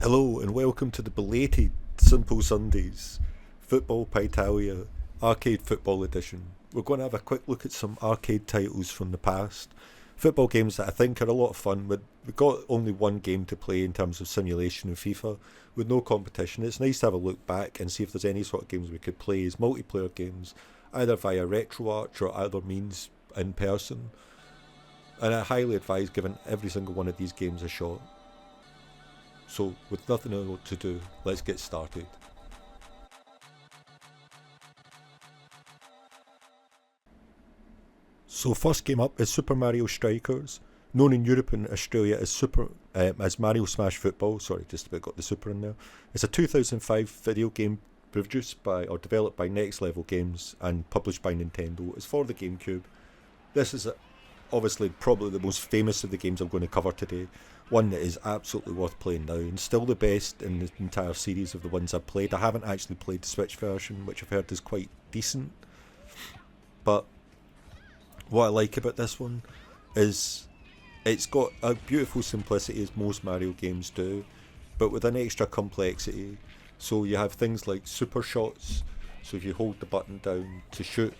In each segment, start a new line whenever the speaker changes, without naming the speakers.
Hello and welcome to the belated Simple Sundays Football Pietalia Arcade Football Edition. We're going to have a quick look at some arcade titles from the past. Football games that I think are a lot of fun. We've got only one game to play in terms of simulation in FIFA with no competition. It's nice to have a look back and see if there's any sort of games we could play as multiplayer games, either via RetroArch or other means in person. And I highly advise giving every single one of these games a shot. So, with nothing else to do, let's get started. So, first game up is Super Mario Strikers, known in Europe and Australia as as Mario Smash Football. Sorry, just about got the Super in there. It's a 2005 video game produced by or developed by Next Level Games and published by Nintendo. It's for the GameCube. This is obviously probably the most famous of the games I'm going to cover today. One that is absolutely worth playing now and still the best in the entire series of the ones I've played. I haven't actually played the Switch version, which I've heard is quite decent. But what I like about this one is it's got a beautiful simplicity as most Mario games do, but with an extra complexity. So you have things like super shots. So if you hold the button down to shoot,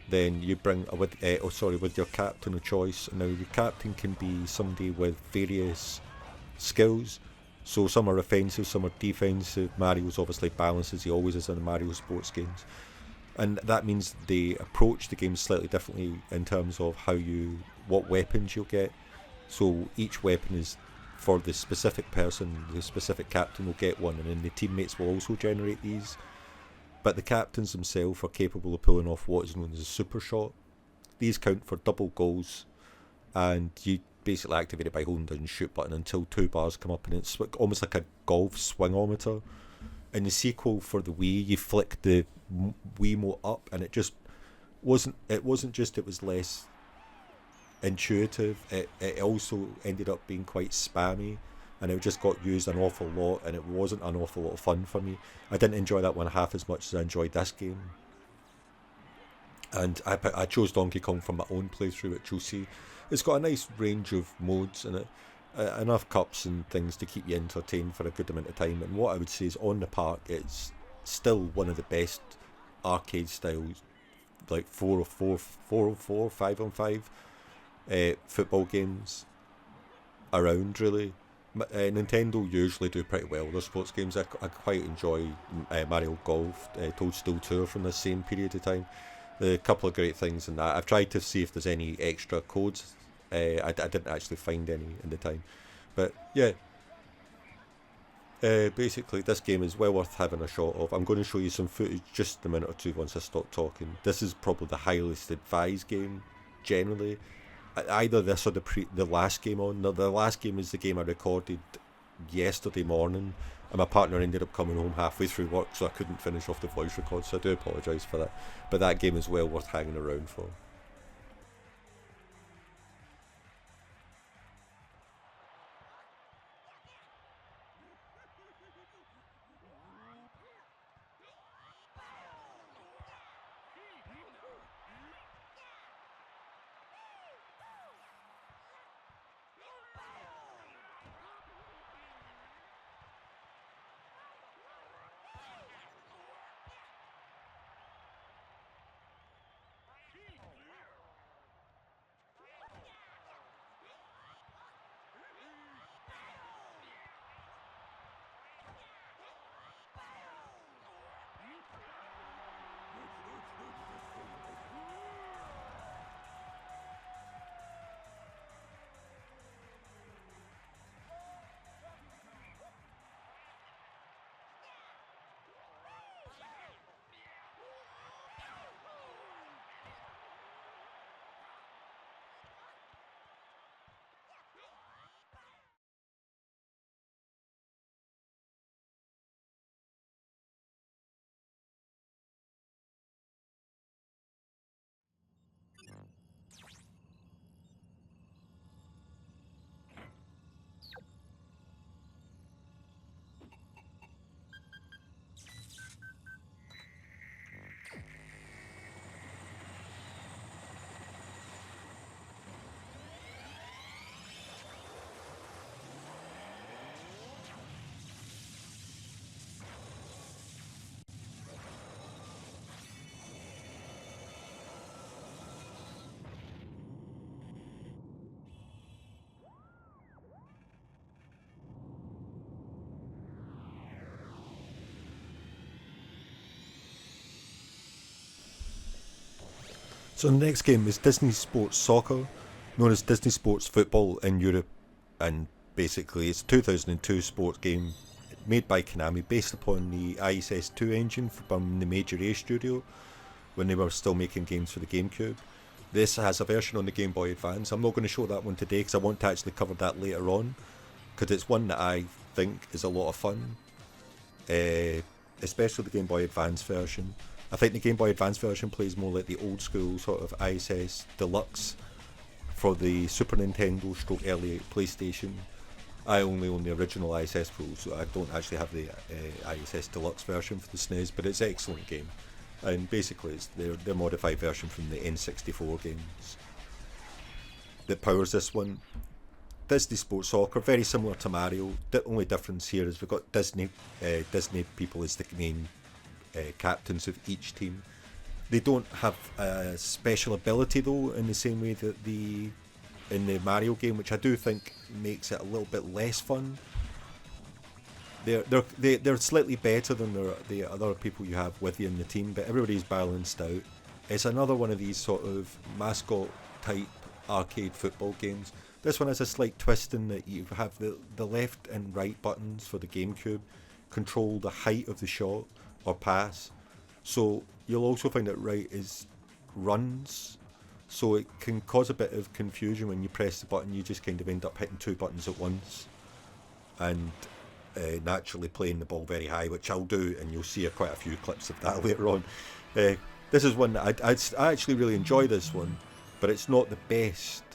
then you bring with your captain of choice. Now your captain can be somebody with various skills. So some are offensive, some are defensive. Mario's obviously balanced as he always is in the Mario sports games, and that means they approach the game slightly differently in terms of what weapons you'll get. So each weapon is for the specific person. The specific captain will get one, and then the teammates will also generate these. But the captains themselves are capable of pulling off what is known as a super shot. These count for double goals, and you basically activate it by holding down the shoot button until two bars come up, and it's almost like a golf swingometer. In the sequel for the Wii, you flick the Wiimote up, and it was less intuitive. It also ended up being quite spammy, and it just got used an awful lot, and it wasn't an awful lot of fun for me. I didn't enjoy that one half as much as I enjoyed this game. And I chose Donkey Kong for my own playthrough, which you'll see. It's got a nice range of modes in it, enough cups and things to keep you entertained for a good amount of time. And what I would say is, on the park, it's still one of the best arcade styles, like 404, 5 on 5 football games around, really. Nintendo usually do pretty well with their sports games. I quite enjoy Mario Golf, Toadstool Tour from the same period of time. A couple of great things in that. I've tried to see if there's any extra codes. I didn't actually find any in the time. But yeah, basically this game is well worth having a shot of. I'm going to show you some footage just a minute or two once I stop talking. This is probably the highest advised game generally. Either this or the last game on. The last game is the game I recorded yesterday morning, and my partner ended up coming home halfway through work, so I couldn't finish off the voice record. So I do apologise for that. But that game is well worth hanging around for. So the next game is Disney Sports Soccer, known as Disney Sports Football in Europe, and basically it's a 2002 sports game made by Konami based upon the ISS2 engine from the Major A studio when they were still making games for the GameCube. This has a version on the Game Boy Advance. I'm not going to show that one today because I want to actually cover that later on, because it's one that I think is a lot of fun, especially the Game Boy Advance version. I think the Game Boy Advance version plays more like the old school sort of ISS Deluxe for the Super Nintendo stroke early PlayStation. I only own the original ISS Pro, so I don't actually have the ISS Deluxe version for the SNES, but it's an excellent game. And basically it's their modified version from the N64 games that powers this one. Disney Sports Soccer, very similar to Mario. The only difference here is we've got Disney people as the main captains of each team. They don't have a special ability though in the same way that in the Mario game, which I do think makes it a little bit less fun. They're slightly better than the other people you have with you in the team, but everybody's balanced out. It's another one of these sort of mascot type arcade football games. This one has a slight twist in that you have the left and right buttons for the GameCube control the height of the shot or pass. So you'll also find that right is runs. So it can cause a bit of confusion when you press the button. You just kind of end up hitting two buttons at once and naturally playing the ball very high, which I'll do, and you'll see quite a few clips of that later on. This is one that I actually really enjoy this one, but it's not the best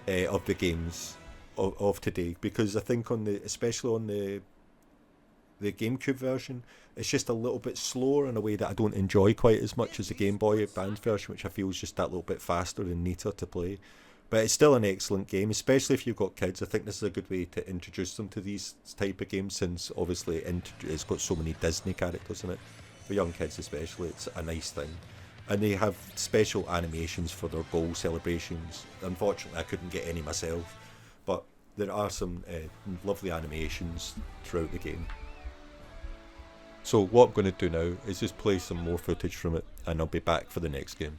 of the games of today, because I think especially on the GameCube version, it's just a little bit slower in a way that I don't enjoy quite as much as the Game Boy Advance version, which I feel is just that little bit faster and neater to play. But it's still an excellent game, especially if you've got kids. I think this is a good way to introduce them to these type of games, since obviously it's got so many Disney characters in it. For young kids especially, it's a nice thing. And they have special animations for their goal celebrations. Unfortunately, I couldn't get any myself, but there are some lovely animations throughout the game. So what I'm going to do now is just play some more footage from it, and I'll be back for the next game.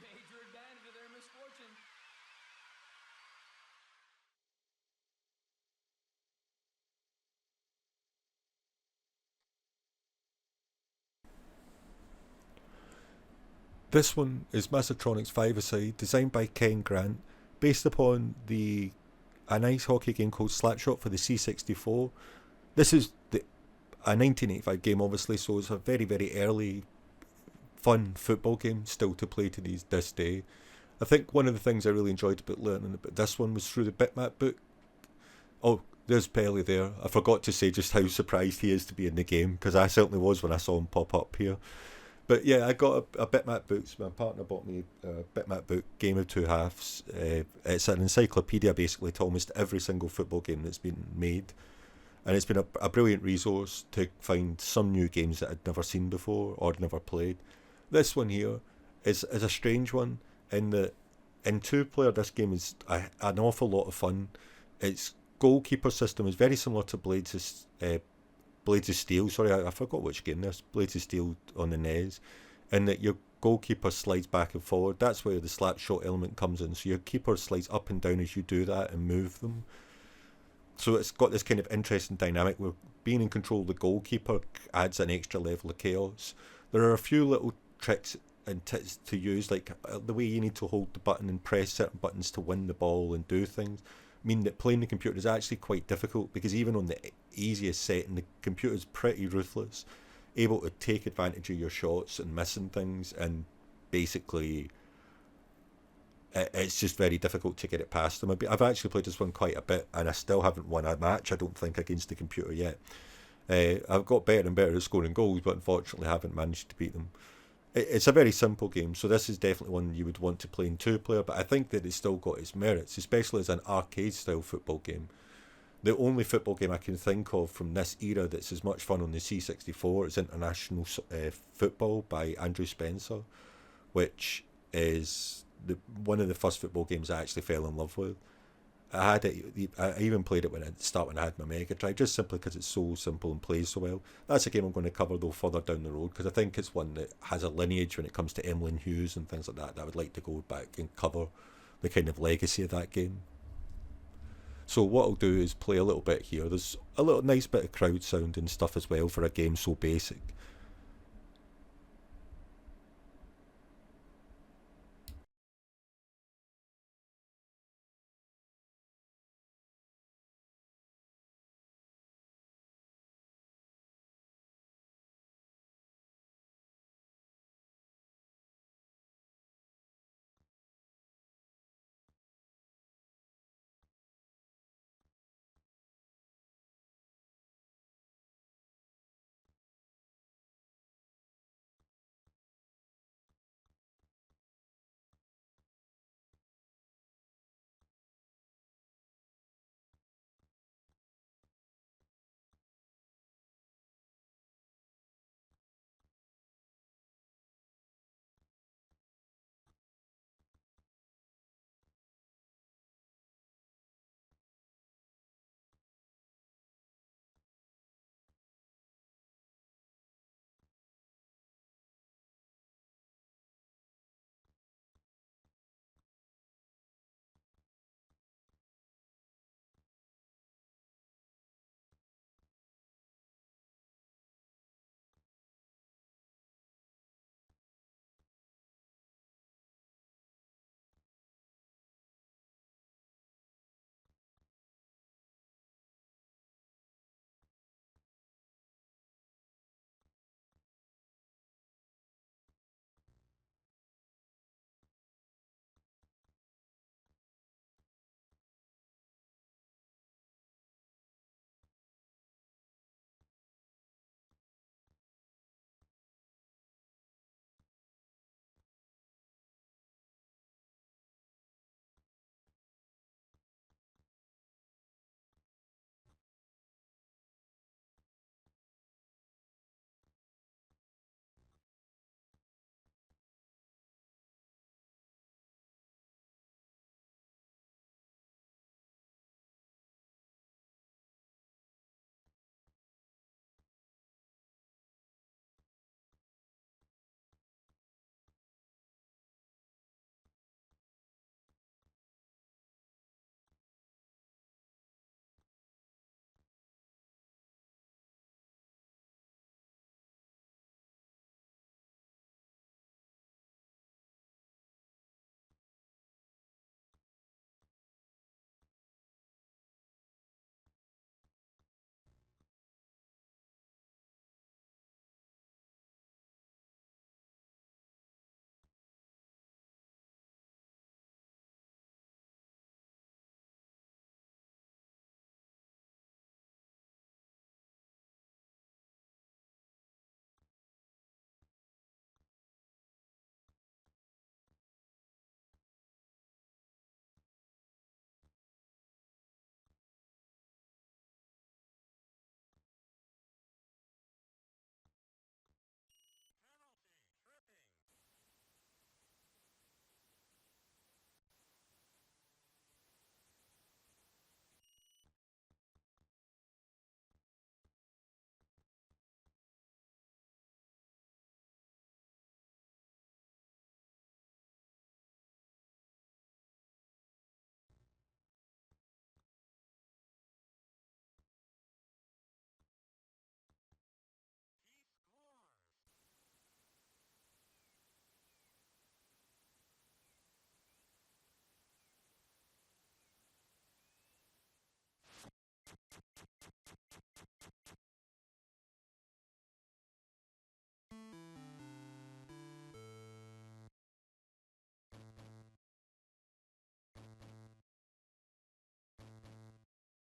Major advantage of their misfortune.
This one is Mastertronics 5-a-side, designed by Ken Grant, based upon an ice hockey game called Slapshot for the C64. This is a 1985 game, obviously, so it's a very, very early, fun football game still to play to this day. I think one of the things I really enjoyed about learning about this one was through the bitmap book. Oh, there's Pelly there. I forgot to say just how surprised he is to be in the game, because I certainly was when I saw him pop up here. But yeah, I got a bitmap book. So my partner bought me a bitmap book, Game of Two Halves. It's an encyclopedia basically to almost every single football game that's been made. And it's been a brilliant resource to find some new games that I'd never seen before or never played. This one here is a strange one in that in two-player this game is an awful lot of fun. Its goalkeeper system is very similar to Blades' Blades of Steel. Sorry, I forgot which game this. Blades of Steel on the NES, and that your goalkeeper slides back and forward. That's where the slap shot element comes in. So your keeper slides up and down as you do that and move them. So it's got this kind of interesting dynamic where being in control of the goalkeeper adds an extra level of chaos. There are a few little tricks and tips to use, like the way you need to hold the button and press certain buttons to win the ball and do things. Mean that playing the computer is actually quite difficult because even on the easiest setting, the computer's pretty ruthless, able to take advantage of your shots and missing things, and basically it's just very difficult to get it past them. I've actually played this one quite a bit, and I still haven't won a match, I don't think, against the computer yet. I've got better and better at scoring goals, but unfortunately haven't managed to beat them. It's a very simple game, so this is definitely one you would want to play in two player, but I think that it's still got its merits, especially as an arcade style football game. The only football game I can think of from this era that's as much fun on the C64 is International Football by Andrew Spencer, which is one of the first football games I actually fell in love with. I had it. I even played it when I had my Mega Drive, just simply because it's so simple and plays so well. That's a game I'm going to cover though further down the road because I think it's one that has a lineage when it comes to Emlyn Hughes and things like that. That I would like to go back and cover the kind of legacy of that game. So what I'll do is play a little bit here. There's a little nice bit of crowd sound and stuff as well for a game so basic.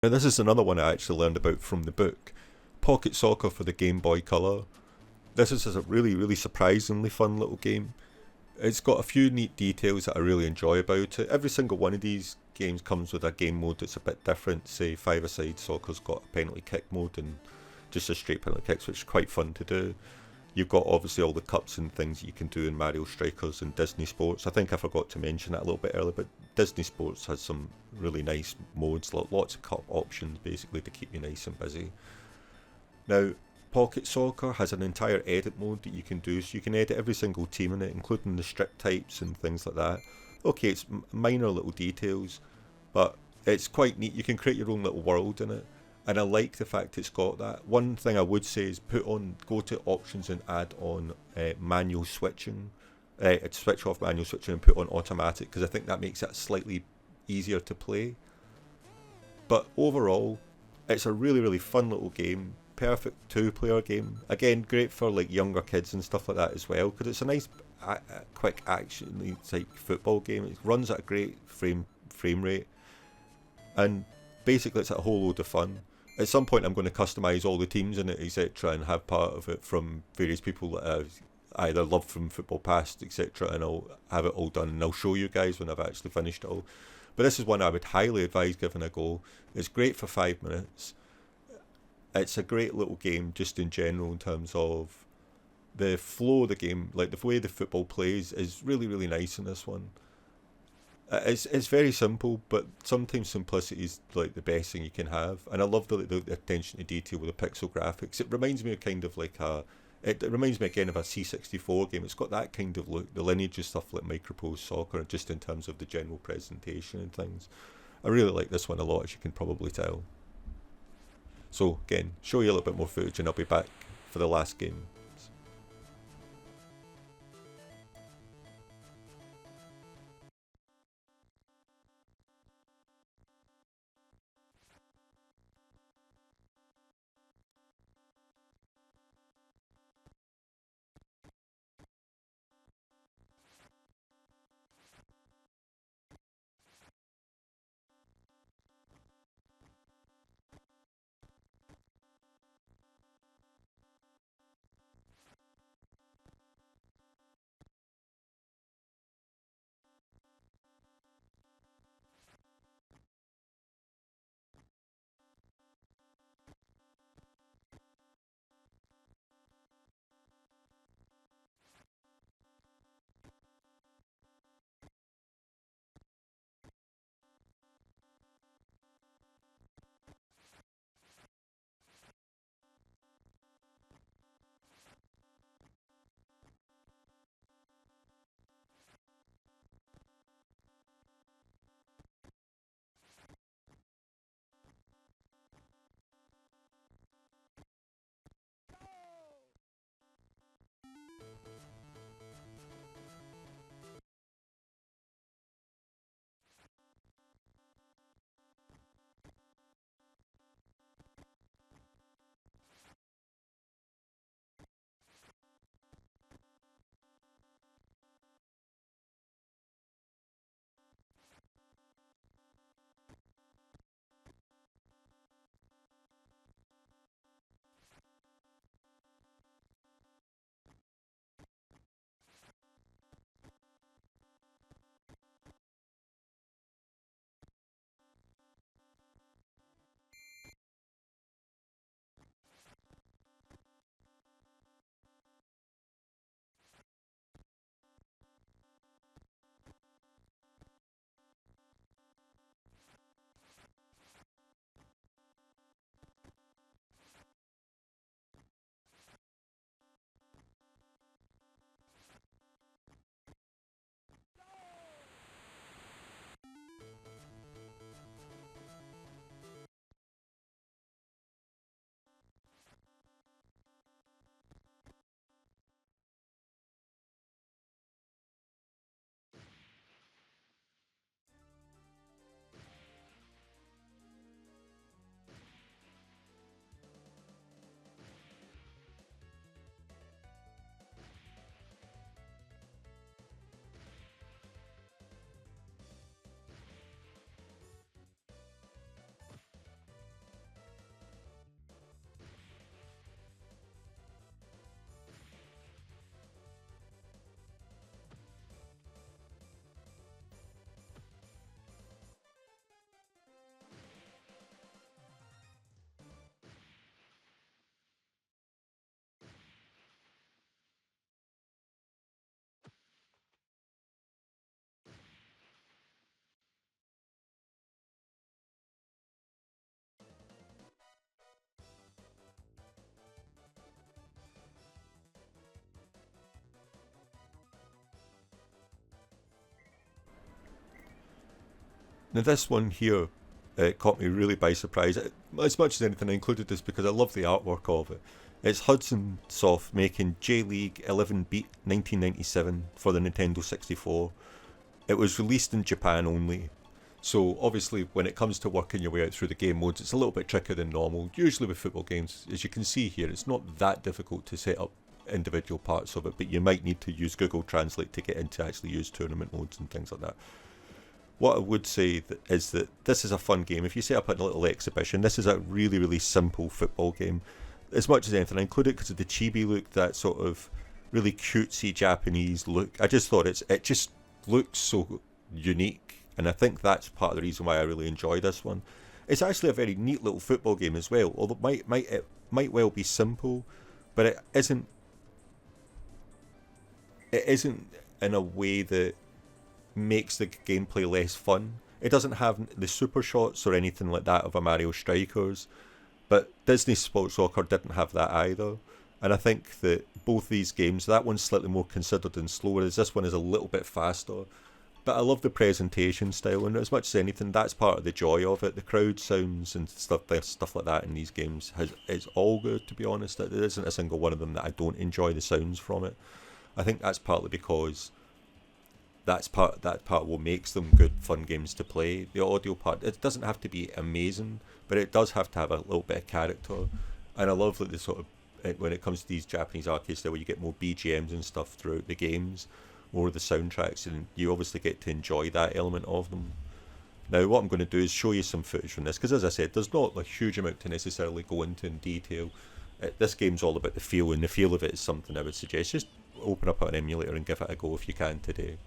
Now this is another one I actually learned about from the book. Pocket Soccer for the Game Boy Color. This is a really, really surprisingly fun little game. It's got a few neat details that I really enjoy about it. Every single one of these games comes with a game mode that's a bit different. Say, five-a-side soccer's got a penalty kick mode and just a straight penalty kicks, which is quite fun to do. You've got obviously all the cups and things that you can do in Mario Strikers and Disney Sports. I think I forgot to mention that a little bit earlier, but Disney Sports has some really nice modes, lots of cup options basically to keep you nice and busy. Now, Pocket Soccer has an entire edit mode that you can do, so you can edit every single team in it, including the strip types and things like that. Okay, it's minor little details, but it's quite neat. You can create your own little world in it, and I like the fact it's got that. One thing I would say is go to options and add on manual switching. Switch off manual switching and put on automatic, because I think that makes it slightly easier to play. But overall, it's a really, really fun little game. Perfect two-player game. Again, great for like younger kids and stuff like that as well, because it's a nice, quick action type football game. It runs at a great frame rate, and basically it's a whole load of fun. At some point, I'm going to customize all the teams in it, etc., and have part of it from various people that I've either loved from football past, etc., and I'll have it all done, and I'll show you guys when I've actually finished it all. But this is one I would highly advise giving a go. It's great for 5 minutes. It's a great little game just in general in terms of the flow of the game, like the way the football plays is really, really nice in this one. It's very simple, but sometimes simplicity is like the best thing you can have. And I love the attention to detail with the pixel graphics. It reminds me of kind of like it reminds me again of a C64 game. It's got that kind of look, the lineage of stuff like Microprose Soccer, just in terms of the general presentation and things. I really like this one a lot, as you can probably tell. So again, show you a little bit more footage and I'll be back for the last game. Now this one here caught me really by surprise. As much as anything, I included this because I love the artwork of it. It's Hudson Soft making J-League 11 Beat 1997 for the Nintendo 64. It was released in Japan only. So obviously when it comes to working your way out through the game modes, it's a little bit trickier than normal. Usually with football games, as you can see here, it's not that difficult to set up individual parts of it, but you might need to use Google Translate to get into actually use tournament modes and things like that. What I would say is that this is a fun game. If you set up a little exhibition, this is a really, really simple football game. As much as anything, I include it because of the chibi look, that sort of really cutesy Japanese look. I just thought it just looks so unique, and I think that's part of the reason why I really enjoy this one. It's actually a very neat little football game as well, although it might well be simple, but it isn't. It isn't in a way that makes the gameplay less fun. It doesn't have the super shots or anything like that of a Mario Strikers, but Disney Sports Soccer didn't have that either. And I think that both these games, that one's slightly more considered and slower, as this one is a little bit faster. But I love the presentation style, and as much as anything, that's part of the joy of it. The crowd sounds and stuff like that in these games it's all good, to be honest. There isn't a single one of them that I don't enjoy the sounds from it. I think that's partly because that part what makes them good fun games to play. The audio part, it doesn't have to be amazing, but it does have to have a little bit of character. And I love that the sort of, when it comes to these Japanese arcades where you get more BGMs and stuff throughout the games, more of the soundtracks, and you obviously get to enjoy that element of them. Now what I'm going to do is show you some footage from this, because as I said, there's not a huge amount to necessarily go into in detail. This game's all about the feel, and the feel of it is something I would suggest. Just open up an emulator and give it a go if you can today.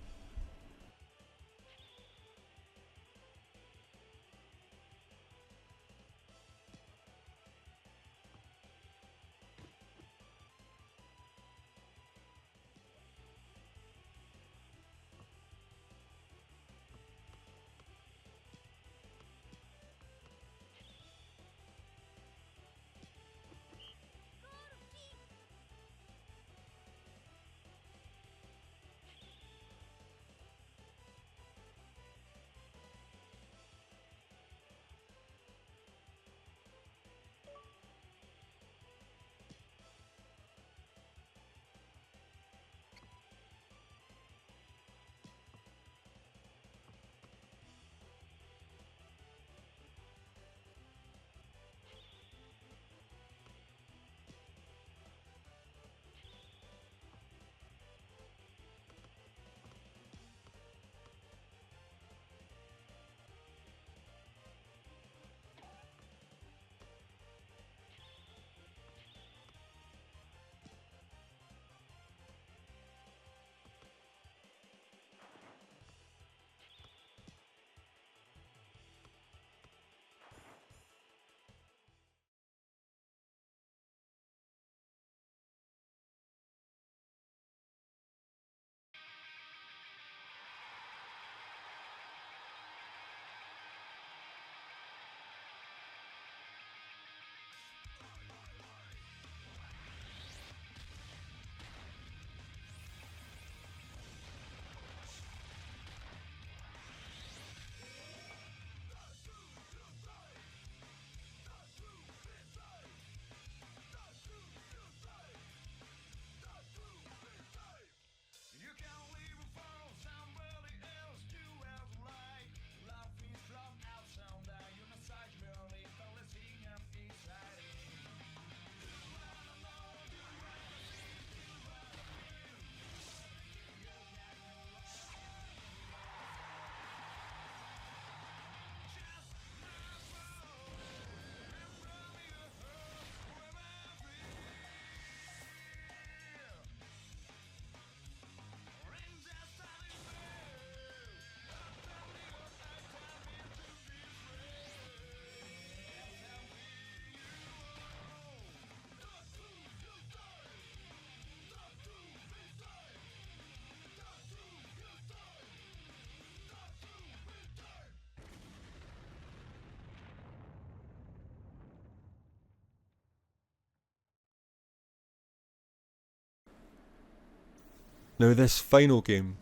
Now this final game,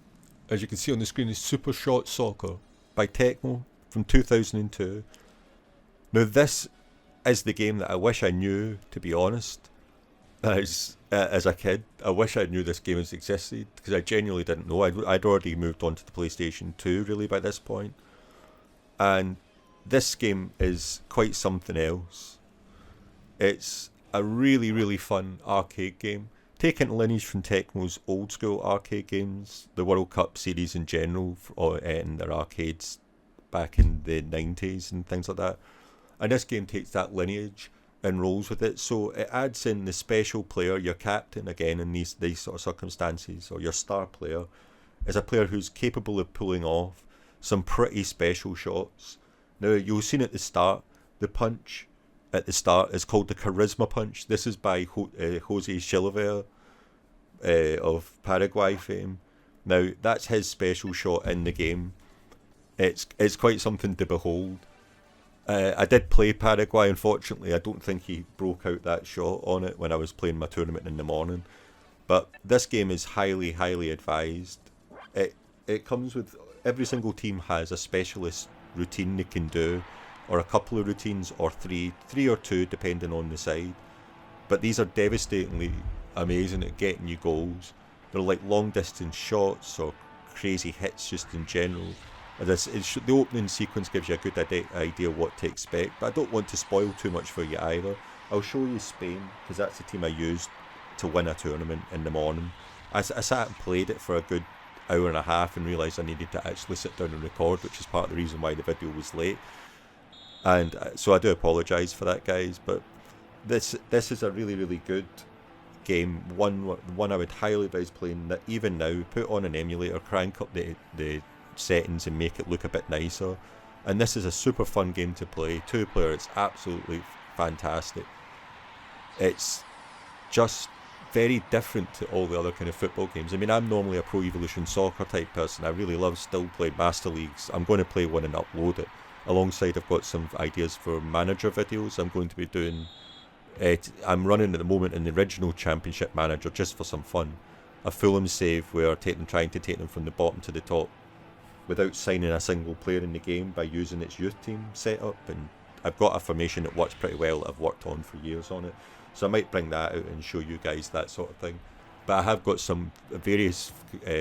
as you can see on the screen, is Super Shot Soccer by Tecmo. from 2002. Now this is the game that I wish I knew, to be honest. As a kid, I wish I knew this game has existed, because I genuinely didn't know. I'd already moved on to the PlayStation 2 really by this point. And this game is quite something else. It's a really, really fun arcade game, taking lineage from Tecmo's old school arcade games, the World Cup series in general, in their arcades back in the 90s and things like that. And this game takes that lineage and rolls with it, so it adds in the special player, your captain, again in these sort of circumstances, or your star player, is a player who's capable of pulling off some pretty special shots. Now, you'll see at the start, the punch at the start is called the Charisma Punch. This is by Jose Chilavert of Paraguay fame. Now, that's his special shot in the game. It's quite something to behold. I did play Paraguay. Unfortunately, I don't think he broke out that shot on it when I was playing my tournament in the morning. But this game is highly, highly advised. It comes with, every single team has a specialist routine they can do, or a couple of routines, or three or two depending on the side. But these are devastatingly amazing at getting you goals. They're like long distance shots or crazy hits just in general. The opening sequence gives you a good idea what to expect, but I don't want to spoil too much for you either. I'll show you Spain, because that's the team I used to win a tournament in the morning. I sat and played it for a good hour and a half and realised I needed to actually sit down and record, which is part of the reason why the video was late. And so I do apologise for that, guys, but this is a really, really good game. One I would highly advise playing that even now. Put on an emulator, crank up the settings and make it look a bit nicer, and this is a super fun game to play. 2-player, it's absolutely fantastic. It's just very different to all the other kind of football games. I mean, I'm normally a Pro Evolution Soccer type person. I really love still playing Master Leagues. I'm going to play one and upload it. Alongside, I've got some ideas for manager videos. I'm going to be doing I'm running at the moment in the original Championship Manager just for some fun, a Fulham save where trying to take them from the bottom to the top without signing a single player in the game by using its youth team setup. And I've got a formation that works pretty well that I've worked on for years on it, so I might bring that out and show you guys that sort of thing. But I have got some various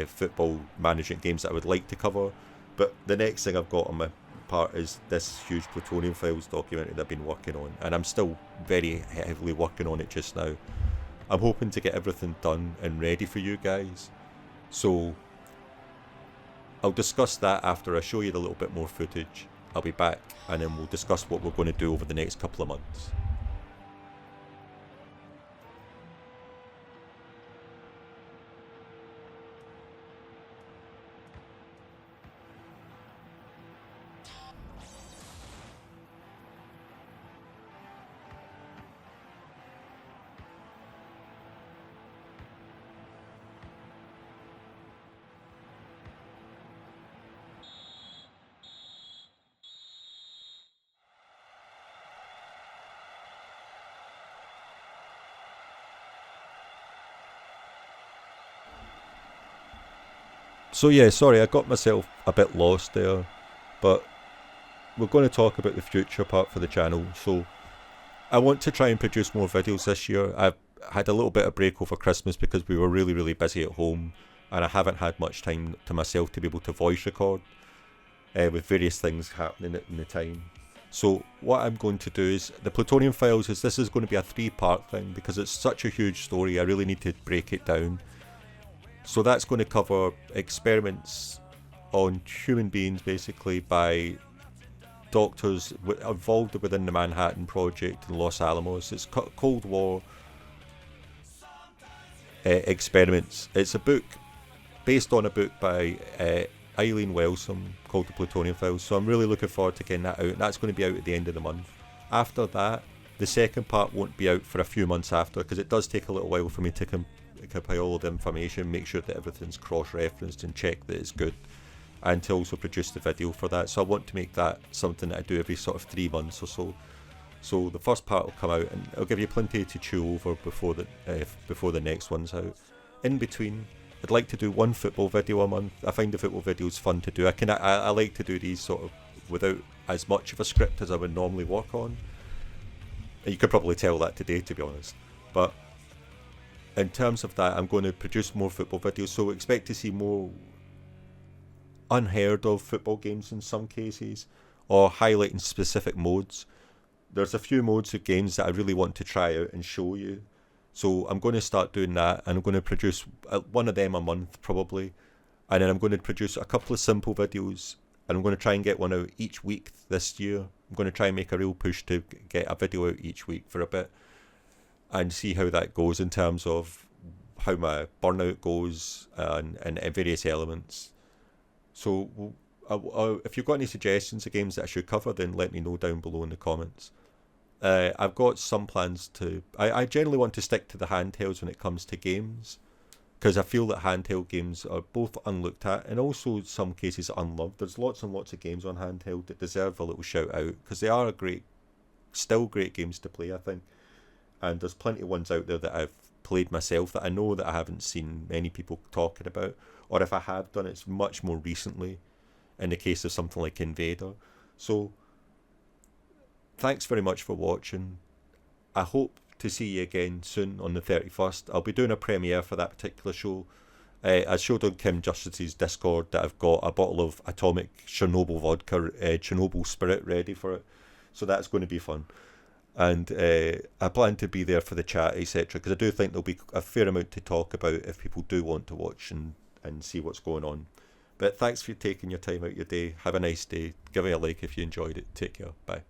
football management games that I would like to cover. But the next thing I've got on my part is this huge Plutonium Files documentary that I've been working on, and I'm still very heavily working on it just now. I'm hoping to get everything done and ready for you guys, so I'll discuss that after I show you a little bit more footage. I'll be back and then we'll discuss what we're going to do over the next couple of months. So yeah, sorry, I got myself a bit lost there, but we're going to talk about the future part for the channel. So I want to try and produce more videos this year. I've had a little bit of break over Christmas because we were really, really busy at home, and I haven't had much time to myself to be able to voice record with various things happening in the time. So what I'm going to do is, the Plutonium Files this is going to be a 3-part thing because it's such a huge story. I really need to break it down. So that's going to cover experiments on human beings, basically, by doctors involved within the Manhattan Project in Los Alamos. It's Cold War experiments. It's a book based on a book by Eileen Wellsome called The Plutonium Files. So I'm really looking forward to getting that out. That's going to be out at the end of the month. After that, the second part won't be out for a few months after, because it does take a little while for me to compile all the information, make sure that everything's cross-referenced and check that it's good, and to also produce the video for that. So I want to make that something that I do every sort of 3 months or so. So the first part will come out and I'll give you plenty to chew over before the next one's out. In between, I'd like to do one football video a month. I find the football videos fun to do. I like to do these sort of without as much of a script as I would normally work on. And you could probably tell that today, to be honest. But in terms of that, I'm going to produce more football videos, so expect to see more unheard of football games in some cases, or highlighting specific modes. There's a few modes of games that I really want to try out and show you, so I'm going to start doing that, and I'm going to produce one of them a month probably, and then I'm going to produce a couple of simple videos, and I'm going to try and get one out each week this year. I'm going to try and make a real push to get a video out each week for a bit, and see how that goes in terms of how my burnout goes, and various elements. So if you've got any suggestions of games that I should cover, then let me know down below in the comments. I've got some plans to... I generally want to stick to the handhelds when it comes to games, because I feel that handheld games are both unlooked at and also in some cases unloved. There's lots and lots of games on handheld that deserve a little shout out, because they are still great games to play, I think. And there's plenty of ones out there that I've played myself that I know that I haven't seen many people talking about, or if I have done, it's much more recently, in the case of something like Invader. So thanks very much for watching. I hope to see you again soon on the 31st. I'll be doing a premiere for that particular show. I showed on Kim Justice's Discord that I've got a bottle of Atomic Chernobyl vodka, Chernobyl Spirit, ready for it. So that's going to be fun. And I plan to be there for the chat, etc. Because I do think there'll be a fair amount to talk about if people do want to watch and see what's going on. But thanks for taking your time out your day. Have a nice day. Give me a like if you enjoyed it. Take care. Bye.